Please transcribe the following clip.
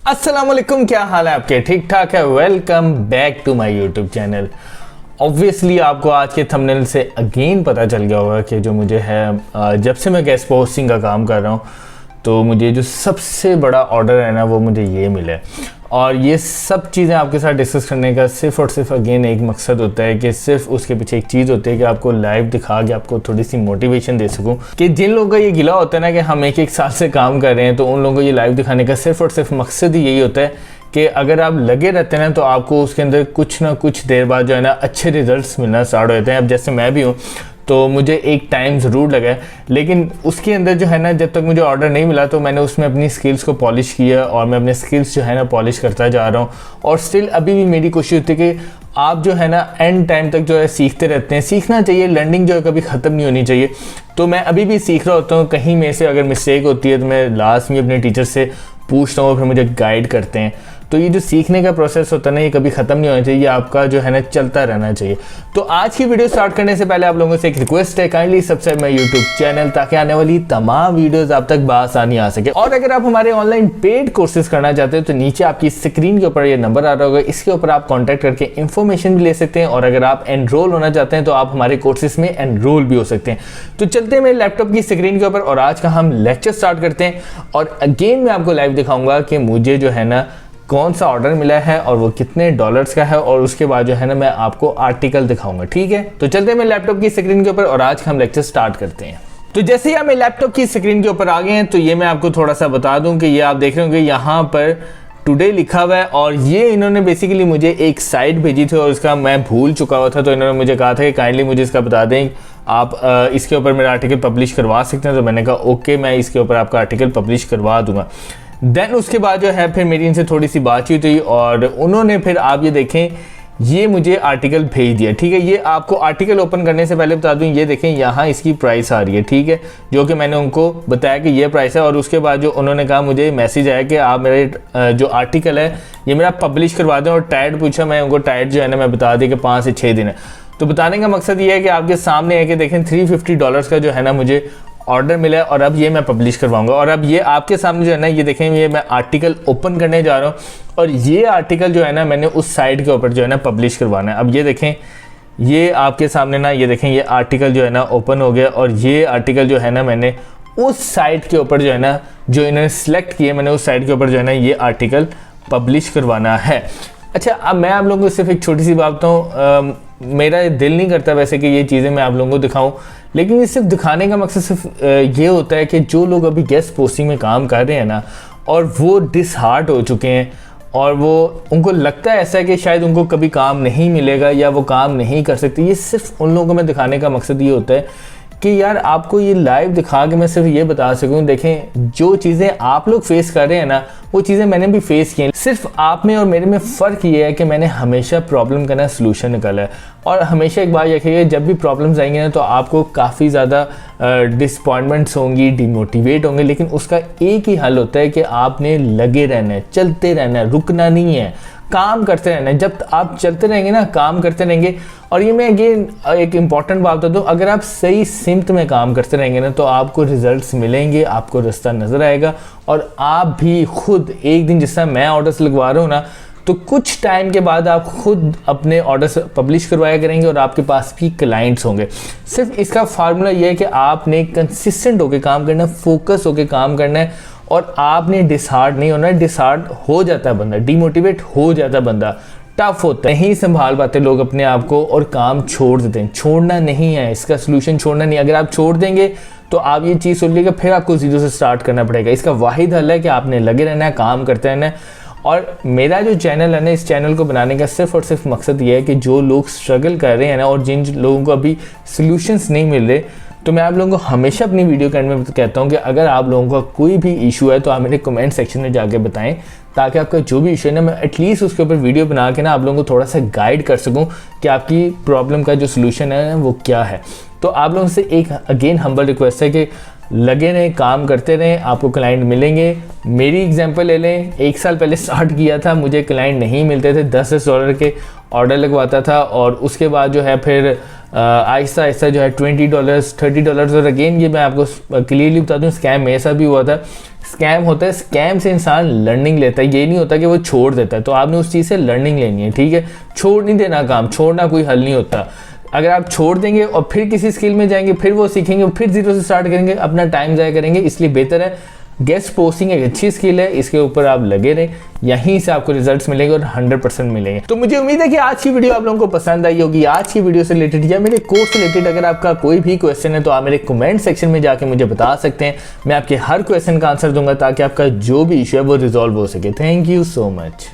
अस्सलामुअलैकुम, क्या हाल है आपके? ठीक ठाक है। Welcome back to my YouTube channel. Obviously आपको आज के थंबनेल से अगेन पता चल गया होगा कि जो मुझे है जब से मैं गेस्ट पोस्टिंग का काम कर रहा हूँ तो मुझे जो सबसे बड़ा ऑर्डर है ना वो मुझे ये मिला है। और ये सब चीज़ें आपके साथ डिस्कस करने का सिर्फ और सिर्फ अगेन एक मकसद होता है कि सिर्फ उसके पीछे एक चीज़ होती है कि आपको लाइव दिखा के आपको थोड़ी सी मोटिवेशन दे सकूं। कि जिन लोगों का ये गिला होता है ना कि हम एक साल से काम कर रहे हैं, तो उन लोगों को ये लाइव दिखाने का सिर्फ और सिर्फ मकसद ही यही होता है कि अगर आप लगे रहते हैं ना तो आपको उसके अंदर कुछ ना कुछ देर बाद जो है ना अच्छे रिजल्ट्स मिलना स्टार्ट हो जाते हैं। अब जैसे मैं भी हूँ तो मुझे एक टाइम ज़रूर लगा है, लेकिन उसके अंदर जो है ना जब तक मुझे ऑर्डर नहीं मिला तो मैंने उसमें अपनी स्किल्स को पॉलिश किया और मैं अपने स्किल्स जो है ना पॉलिश करता जा रहा हूँ। और स्टिल अभी भी मेरी कोशिश होती है कि आप जो है ना एंड टाइम तक जो है सीखते रहते हैं। सीखना चाहिए, लर्निंग जो है कभी ख़त्म नहीं होनी चाहिए। तो मैं अभी भी सीख रहा होता हूँ। कहीं में से अगर मिस्टेक होती है तो मैं लास्ट में अपने टीचर से पूछता हूँ, फिर मुझे गाइड करते हैं। तो ये जो सीखने का प्रोसेस होता है ना ये कभी ख़त्म नहीं होना चाहिए, ये आपका जो है ना चलता रहना चाहिए। तो आज की वीडियो स्टार्ट करने से पहले आप लोगों से एक रिक्वेस्ट है, kindly subscribe my YouTube channel ताकि आने वाली तमाम वीडियोस आप तक बआसानी आ सके। और अगर आप हमारे ऑनलाइन पेड कोर्सेज करना चाहते हो तो नीचे आपकी स्क्रीन के ऊपर ये नंबर आ रहा होगा, इसके ऊपर आप कॉन्टैक्ट करके इन्फॉर्मेशन भी ले सकते हैं। और अगर आप एनरोल होना चाहते हैं तो आप हमारे कोर्सेज में एनरोल भी हो सकते हैं। तो चलते हैं मेरे लैपटॉप की स्क्रीन के ऊपर और आज का हम लेक्चर स्टार्ट करते हैं। और अगेन मैं आपको लाइव दिखाऊंगा कि मुझे जो है ना कौन सा ऑर्डर मिला है और वो कितने डॉलर्स का है, और उसके बाद जो है ना मैं आपको आर्टिकल दिखाऊंगा। ठीक है, तो चलते हैं मेरे लैपटॉप की स्क्रीन के ऊपर और आज का हम लेक्चर स्टार्ट करते हैं। तो जैसे ही आप मेरे लैपटॉप की स्क्रीन के ऊपर आ गए हैं तो ये मैं आपको थोड़ा सा बता दूं कि ये आप देख रहे होंगे यहाँ पर टुडे लिखा हुआ है। और ये इन्होंने बेसिकली मुझे एक साइट भेजी थी और इसका मैं भूल चुका हुआ था, तो इन्होंने मुझे कहा था कि काइंडली मुझे इसका बता दें, आप इसके ऊपर मेरा आर्टिकल पब्लिश करवा सकते हैं। तो मैंने कहा ओके, मैं इसके ऊपर आपका आर्टिकल पब्लिश करवा दूंगा। देन उसके बाद जो है फिर मेरी इनसे थोड़ी सी बातचीत हुई और उन्होंने फिर आप ये देखें ये मुझे आर्टिकल भेज दिया। ठीक है, ये आपको आर्टिकल ओपन करने से पहले बता दूं, ये देखें यहाँ इसकी प्राइस आ रही है। ठीक है, जो कि मैंने उनको बताया कि ये प्राइस है। और उसके बाद जो उन्होंने कहा मुझे मैसेज आया कि आप मेरे जो आर्टिकल है ये मेरा पब्लिश करवा दें। और टाइट पूछा, मैं उनको टाइट जो है ना मैं बता दी कि 5 से 6 दिन है। तो बताने का मकसद ये है कि आपके सामने है कि देखें $350 का जो है ना मुझे ऑर्डर मिला है और अब ये मैं पब्लिश करवाऊंगा। और अब ये आपके सामने जो है ना ये देखें, ये मैं आर्टिकल ओपन करने जा रहा हूँ और ये आर्टिकल जो है ना मैंने उस साइट के ऊपर जो है ना पब्लिश करवाना है। अब ये देखें, ये आपके सामने ना ये देखें ये आर्टिकल जो है ना ओपन हो गया और ये आर्टिकल जो है ना मैंने उस साइट के ऊपर जो है ना जो इन्होंने सेलेक्ट किया, मैंने उस साइट के ऊपर जो है ना ये आर्टिकल पब्लिश करवाना है। अच्छा, अब मैं आप लोगों को सिर्फ एक छोटी सी बात बताऊँ, मेरा दिल नहीं करता वैसे कि ये चीज़ें मैं आप लोगों को दिखाऊं, लेकिन ये सिर्फ दिखाने का मकसद सिर्फ ये होता है कि जो लोग अभी गेस्ट पोस्टिंग में काम कर रहे हैं ना और वो डिसहार्ट हो चुके हैं और वो उनको लगता है ऐसा है कि शायद उनको कभी काम नहीं मिलेगा या वो काम नहीं कर सकते, ये सिर्फ उन लोगों को मैं दिखाने का मकसद ये होता है कि यार आपको ये लाइव दिखा के मैं सिर्फ ये बता सकूं, देखें जो चीज़ें आप लोग फेस कर रहे हैं ना वो चीज़ें मैंने भी फेस की हैं। सिर्फ आप में और मेरे में फ़र्क ये है कि मैंने हमेशा प्रॉब्लम का ना सलूशन निकाला है। और हमेशा एक बात रखिएगा, जब भी प्रॉब्लम्स आएंगे ना तो आपको काफ़ी ज़्यादा डिसअपॉइंटमेंट्स होंगी, डिमोटिवेट होंगे, लेकिन उसका एक ही हल होता है कि आपने लगे रहना है, चलते रहना है, रुकना नहीं है, काम करते रहना है। जब आप चलते रहेंगे ना, काम करते रहेंगे। और ये मैं अगेन एक इम्पॉर्टेंट बात बता दूँ, अगर आप सही सिमत में काम करते रहेंगे ना तो आपको रिजल्ट्स मिलेंगे, आपको रास्ता नज़र आएगा और आप भी खुद एक दिन, जिस तरह मैं ऑर्डर्स लगवा रहा हूँ ना, तो कुछ टाइम के बाद आप खुद अपने ऑर्डर्स पब्लिश करवाया करेंगे और आपके पास भी क्लाइंट्स होंगे। सिर्फ इसका फार्मूला ये है कि आपने कंसिस्टेंट होकर काम करना है, फोकस होकर काम करना है और आपने डिसहार्ट नहीं होना है। डिसहार्ट हो जाता है बंदा, डिमोटिवेट हो जाता है बंदा, टफ होता है, नहीं संभाल पाते लोग अपने आप को और काम छोड़ देते हैं। छोड़ना नहीं है, इसका सलूशन छोड़ना नहीं। अगर आप छोड़ देंगे तो आप ये चीज़ सुन लीजिएगा, फिर आपको जीरो से स्टार्ट करना पड़ेगा। इसका वाहिद हल है कि आपने लगे रहना है, काम करते रहना है। और मेरा जो चैनल है ना, इस चैनल को बनाने का सिर्फ और सिर्फ मकसद ये है कि जो लोग स्ट्रगल कर रहे हैं ना और जिन लोगों को अभी सॉल्यूशंस नहीं मिल रहे, तो मैं आप लोगों को हमेशा अपनी वीडियो के एंड में कहता हूँ कि अगर आप लोगों का कोई भी इशू है तो आप मेरे कमेंट सेक्शन में जाके बताएं, ताकि आपका जो भी इशू है ना मैं एटलीस्ट उसके ऊपर वीडियो बना के ना आप लोगों को थोड़ा सा गाइड कर सकूँ कि आपकी प्रॉब्लम का जो सोल्यूशन है वो क्या है। तो आप लोगों से एक अगेन हम्बल रिक्वेस्ट है कि लगे रहें, काम करते रहें, आपको क्लाइंट मिलेंगे। मेरी एग्जांपल ले लें, 1 साल पहले स्टार्ट किया था, मुझे क्लाइंट नहीं मिलते थे, $10 के ऑर्डर लगवाता था और उसके बाद जो है फिर आहिस्ता आहिस्ता जो है $20, $30 और अगेन ये मैं आपको क्लियरली बता दूं, स्कैम मेरे साथ भी हुआ था। स्कैम होता है, स्कैम से इंसान लर्निंग लेता है, ये नहीं होता कि वो छोड़ देता है। तो आपने उस चीज़ से लर्निंग लेनी है, ठीक है। छोड़ नहीं देना काम, छोड़ना कोई हल नहीं होता। अगर आप छोड़ देंगे और फिर किसी स्किल में जाएंगे, फिर वो सीखेंगे, फिर जीरो से स्टार्ट करेंगे, अपना टाइम ज़ाया करेंगे। इसलिए बेहतर है गेस्ट पोस्टिंग एक अच्छी स्किल है, इसके ऊपर आप लगे रहें, यहीं से आपको रिजल्ट्स मिलेंगे और 100% मिलेंगे। तो मुझे उम्मीद है कि आज की वीडियो आप लोगों को पसंद आई होगी। आज की वीडियो से रिलेटेड या मेरे कोर्स से रिलेटेड अगर आपका कोई भी क्वेश्चन है तो आप मेरे कमेंट सेक्शन में जाके मुझे बता सकते हैं। मैं आपके हर क्वेश्चन का आंसर दूंगा ताकि आपका जो भी इशू है वो रिजॉल्व हो सके। Thank you so much.